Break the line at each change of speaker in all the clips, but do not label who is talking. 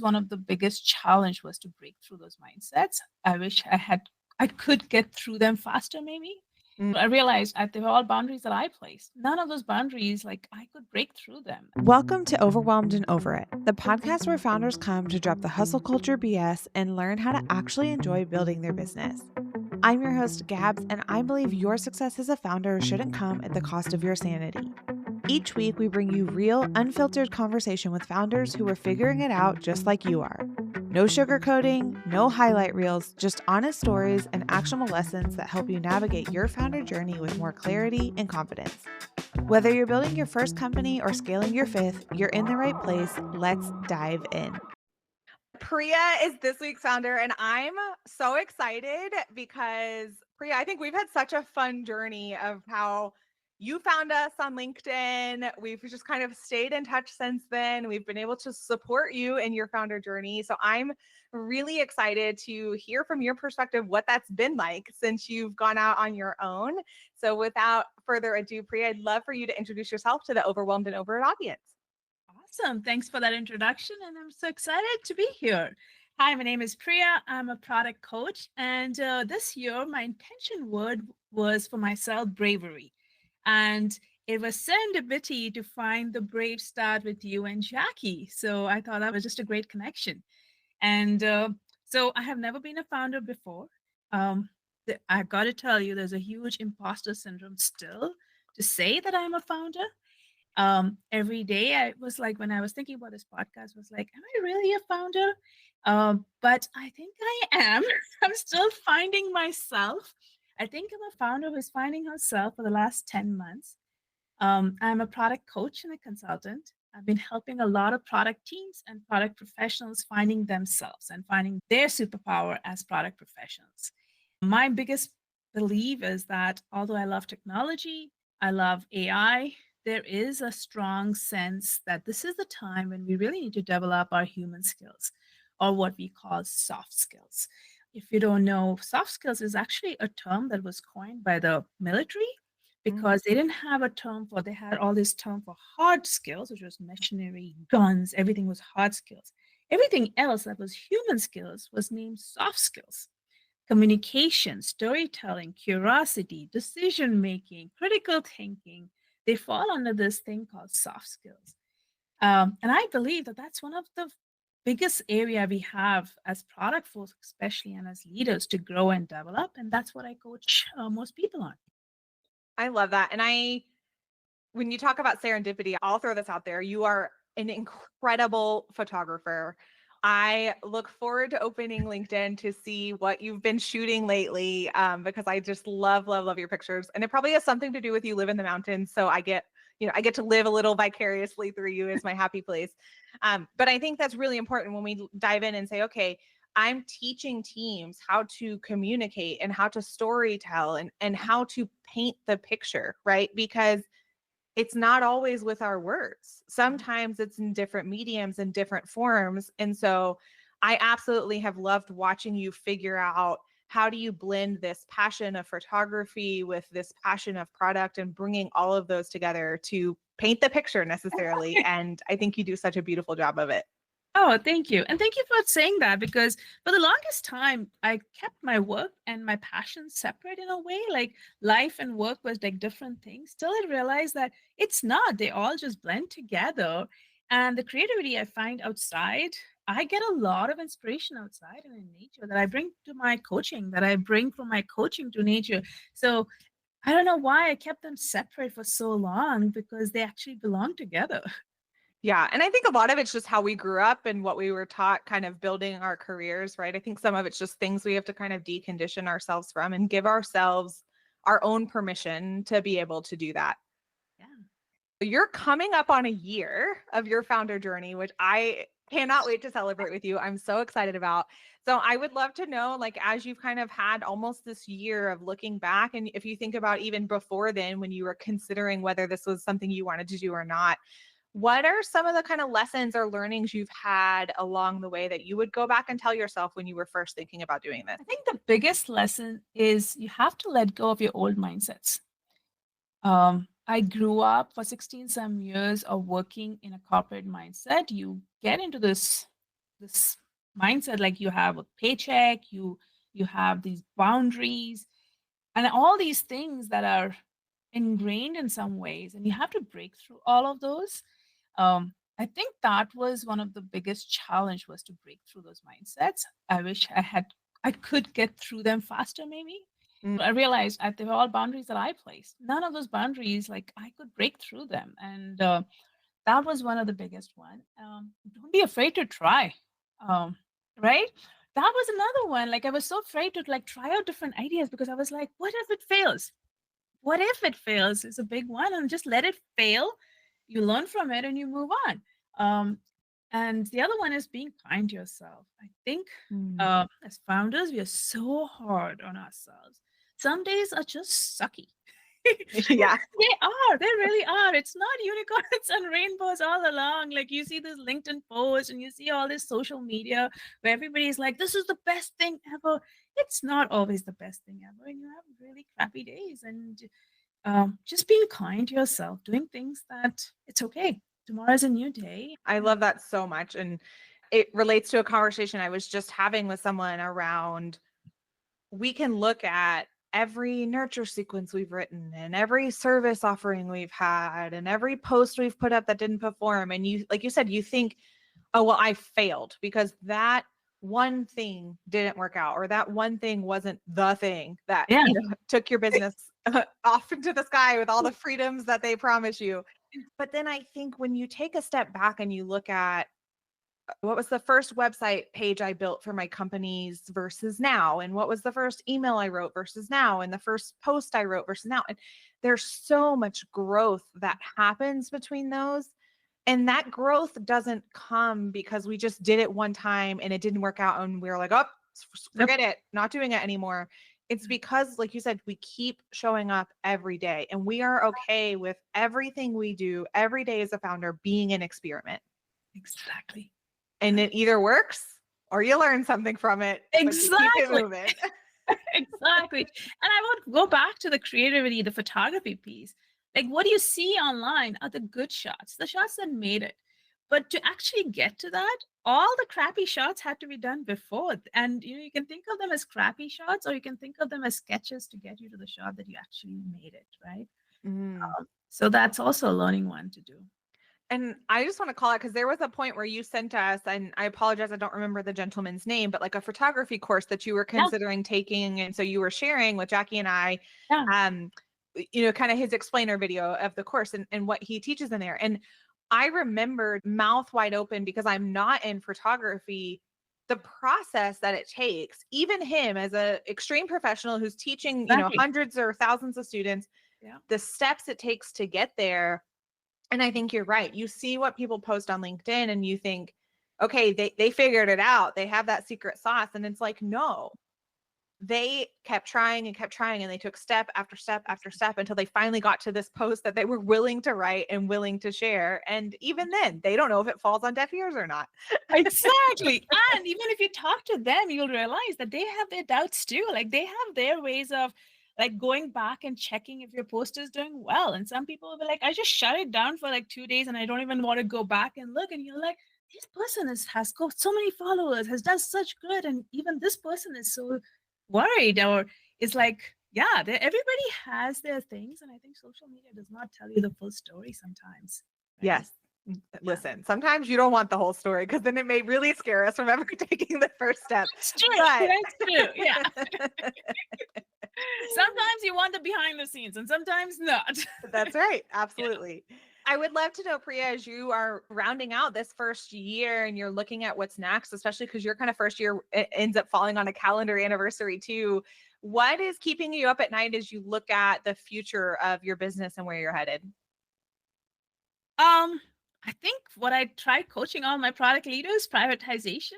One of the biggest challenge was to break through those mindsets. I wish I could get through them faster, maybe.
Mm.
I realized that they were all boundaries that I placed. None of those boundaries, like I could break through them.
Welcome to Overwhelmed and Over It, the podcast where founders come to drop the hustle culture BS and learn how to actually enjoy building their business. I'm your host, Gabs, and I believe your success as a founder shouldn't come at the cost of your sanity. Each week, we bring you real, unfiltered conversation with founders who are figuring it out just like you are. No sugarcoating, no highlight reels, just honest stories and actionable lessons that help you navigate your founder journey with more clarity and confidence. Whether you're building your first company or scaling your fifth, you're in the right place. Let's dive in.
Priya is this week's founder, and I'm so excited because Priya, I think we've had such a fun journey of how you found us on LinkedIn. We've just kind of stayed in touch since then. We've been able to support you in your founder journey. So I'm really excited to hear from your perspective what that's been like since you've gone out on your own. So without further ado, Priya, I'd love for you to introduce yourself to the Overwhelmed and Over It audience.
Awesome. Thanks for that introduction. And I'm so excited to be here. Hi, my name is Priya. I'm a product coach. And this year, my intention word was for myself bravery. And it was serendipity to find the brave start with you and Jackie. So I thought that was just a great connection. And so I have never been a founder before. I've got to tell you, there's a huge imposter syndrome still to say that I'm a founder. Every day I was like, when I was thinking about this podcast, was like, am I really a founder? But I think I am. I'm still finding myself. I think I'm a founder who's finding herself for the last 10 months. I'm a product coach and a consultant. I've been helping a lot of product teams and product professionals finding themselves and finding their superpower as product professionals. My biggest belief is that although I love technology, I love AI, there is a strong sense that this is the time when we really need to develop our human skills, or what we call soft skills. If you don't know, soft skills is actually a term that was coined by the military because they didn't have a term for, they had all this term for hard skills, which was machinery, guns, everything was hard skills. Everything else that was human skills was named soft skills. Communication, storytelling, curiosity, decision making, critical thinking, they fall under this thing called soft skills. And I believe that that's one of the biggest area we have as product folks, especially, and as leaders to grow and develop. And that's what I coach most people on.
I love that. And when you talk about serendipity, I'll throw this out there. You are an incredible photographer. I look forward to opening LinkedIn to see what you've been shooting lately, because I just love, love, love your pictures. And it probably has something to do with you live in the mountains. So I get to live a little vicariously through you as my happy place. But I think that's really important when we dive in and say, okay, I'm teaching teams how to communicate and how to story tell and how to paint the picture, right? Because it's not always with our words. Sometimes it's in different mediums and different forms. And so I absolutely have loved watching you figure out how do you blend this passion of photography with this passion of product and bringing all of those together to paint the picture necessarily. And I think you do such a beautiful job of it.
Oh, thank you. And thank you for saying that, because for the longest time, I kept my work and my passion separate in a way, like life and work was like different things. Till I realized that it's not, they all just blend together. And the creativity I find outside, I get a lot of inspiration outside and in nature that I bring to my coaching, that I bring from my coaching to nature. So I don't know why I kept them separate for so long, because they actually belong together.
Yeah. And I think a lot of it's just how we grew up and what we were taught kind of building our careers, right? I think some of it's just things we have to kind of decondition ourselves from and give ourselves our own permission to be able to do that.
Yeah.
You're coming up on a year of your founder journey, which I cannot wait to celebrate with you. I'm so excited about. So I would love to know, like, as you've kind of had almost this year of looking back, and if you think about even before then, when you were considering whether this was something you wanted to do or not, what are some of the kind of lessons or learnings you've had along the way that you would go back and tell yourself when you were first thinking about doing this?
I think the biggest lesson is you have to let go of your old mindsets. I grew up for 16 some years of working in a corporate mindset. You get into this this mindset, like you have a paycheck, you have these boundaries, and all these things that are ingrained in some ways, and you have to break through all of those. I think that was one of the biggest challenge, was to break through those mindsets. I wish I could get through them faster, maybe.
Mm.
I realized they were all boundaries that I placed. None of those boundaries, like, I could break through them, and that was one of the biggest one. Don't be afraid to try. Um, right? That was another one. Like, I was so afraid to like try out different ideas because I was like, what if it fails? What if it fails is a big one, and just let it fail. You learn from it and you move on. Um, and the other one is being kind to yourself. I think
Mm.
as founders, we are so hard on ourselves. Some days are just sucky.
Yeah.
They really are. It's not unicorns and rainbows all along. Like, you see this LinkedIn post and you see all this social media where everybody's like, this is the best thing ever. It's not always the best thing ever. And you have really crappy days. And just being kind to yourself, doing things that it's okay. Tomorrow's a new day.
I love that so much. And it relates to a conversation I was just having with someone around, we can look at every nurture sequence we've written and every service offering we've had and every post we've put up that didn't perform. And you, like you said, you think, oh, well, I failed because that one thing didn't work out, or that one thing wasn't the thing that
Yeah.
took your business off into the sky with all the freedoms that they promise you. But then I think when you take a step back and you look at what was the first website page I built for my companies versus now, and what was the first email I wrote versus now, and the first post I wrote versus now, and there's so much growth that happens between those. And that growth doesn't come because we just did it one time and it didn't work out and we were like, oh, forget it, not doing it anymore. It's because, like you said, we keep showing up every day, and we are okay with everything we do every day as a founder being an experiment.
Exactly.
And it either works or you learn something from it.
Exactly.
But you keep it moving.
Exactly. And I would go back to the creativity, the photography piece. Like, what you see online are the good shots, the shots that made it. But to actually get to that, all the crappy shots had to be done before. And you can think of them as crappy shots, or you can think of them as sketches to get you to the shot that you actually made it, right?
Mm.
So that's also a learning one to do.
And I just want to call it, because there was a point where you sent us, and I apologize, I don't remember the gentleman's name, but like a photography course that you were considering taking. And so you were sharing with Jackie and I, kind of his explainer video of the course and what he teaches in there. And I remembered mouth wide open, because I'm not in photography, the process that it takes, even him as an extreme professional who's teaching, hundreds or thousands of students, the steps it takes to get there. And I think you're right. You see what people post on LinkedIn and you think, okay, they figured it out. They have that secret sauce. And it's like, no, they kept trying and they took step after step after step until they finally got to this post that they were willing to write and willing to share. And even then, they don't know if it falls on deaf ears or not.
Exactly. And even if you talk to them, you'll realize that they have their doubts too. Like, they have their ways of like going back and checking if your post is doing well. And some people will be like, I just shut it down for like 2 days and I don't even want to go back and look. And you're like, this person has got so many followers, has done such good. And even this person is so worried, or is like, everybody has their things. And I think social media does not tell you the full story sometimes. Right?
Yes. Listen, sometimes you don't want the whole story, because then it may really scare us from ever taking the first step.
That's true. That's true. Yeah. Sometimes you want the behind the scenes and sometimes not.
That's right. Absolutely. Yeah. I would love to know, Priya, as you are rounding out this first year and you're looking at what's next, especially because your kind of first year ends up falling on a calendar anniversary too. What is keeping you up at night as you look at the future of your business and where you're headed?
I think what I tried coaching all my product leaders, prioritization.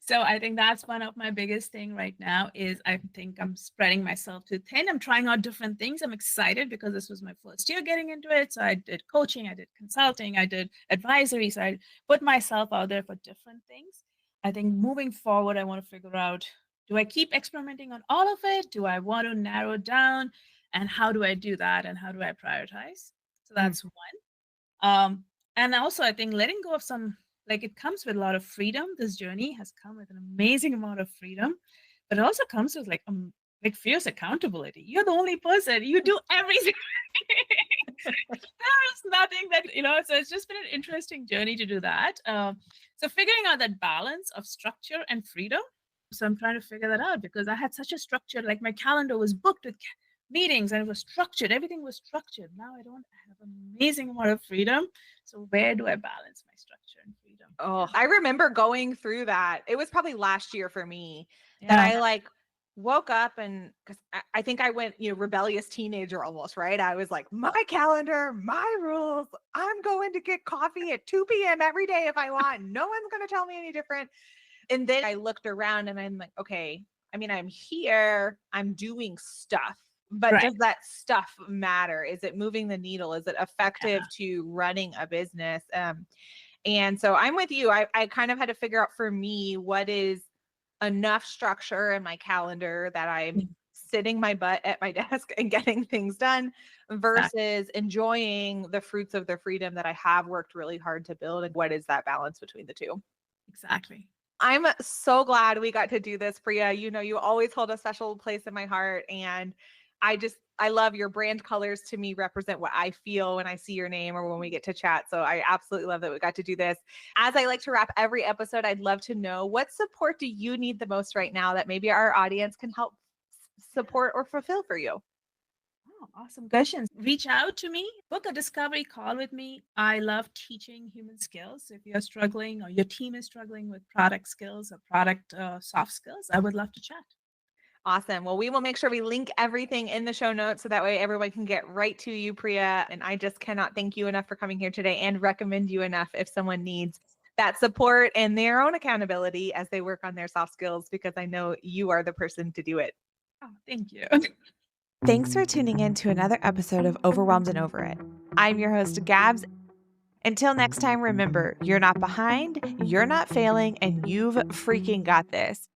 So I think that's one of my biggest thing right now is I think I'm spreading myself too thin. I'm trying out different things. I'm excited because this was my first year getting into it. So I did coaching, I did consulting, I did advisory. So I put myself out there for different things. I think moving forward, I want to figure out, do I keep experimenting on all of it? Do I want to narrow down? And how do I do that? And how do I prioritize? So that's one. And also I think letting go of some Like it comes with a lot of freedom. This journey has come with an amazing amount of freedom, but it also comes with like fierce accountability. You're the only person. You do everything. There's nothing that, so it's just been an interesting journey to do that. So figuring out that balance of structure and freedom. So I'm trying to figure that out because I had such a structure, like my calendar was booked with meetings and it was structured. Everything was structured. Now I don't have an amazing amount of freedom. So where do I balance my structure and freedom?
Oh, I remember going through that. It was probably last year for me that
Yeah.
I like woke up and because I think I went, rebellious teenager almost, right? I was like, my calendar, my rules. I'm going to get coffee at 2 p.m. every day if I want. No one's going to tell me any different. And then I looked around and I'm like, okay, I mean, I'm here, I'm doing stuff, but
Right.
does that stuff matter? Is it moving the needle? Is it effective
Yeah.
to running a business? And so I'm with you. I kind of had to figure out for me what is enough structure in my calendar that I'm sitting my butt at my desk and getting things done versus enjoying the fruits of the freedom that I have worked really hard to build. And what is that balance between the two?
Exactly.
I'm so glad we got to do this, Priya. You always hold a special place in my heart. And I love your brand colors to me represent what I feel when I see your name or when we get to chat. So I absolutely love that we got to do this. As I like to wrap every episode, I'd love to know what support do you need the most right now that maybe our audience can help support or fulfill for you?
Oh, awesome questions. Reach out to me, book a discovery call with me. I love teaching human skills. If you're struggling or your team is struggling with product skills or product soft skills, I would love to chat.
Awesome. Well, we will make sure we link everything in the show notes so that way everyone can get right to you, Priya. And I just cannot thank you enough for coming here today and recommend you enough if someone needs that support and their own accountability as they work on their soft skills, because I know you are the person to do it.
Oh, thank you.
Thanks for tuning in to another episode of Overwhelmed and Over It. I'm your host, Gabs. Until next time, remember, you're not behind, you're not failing, and you've freaking got this.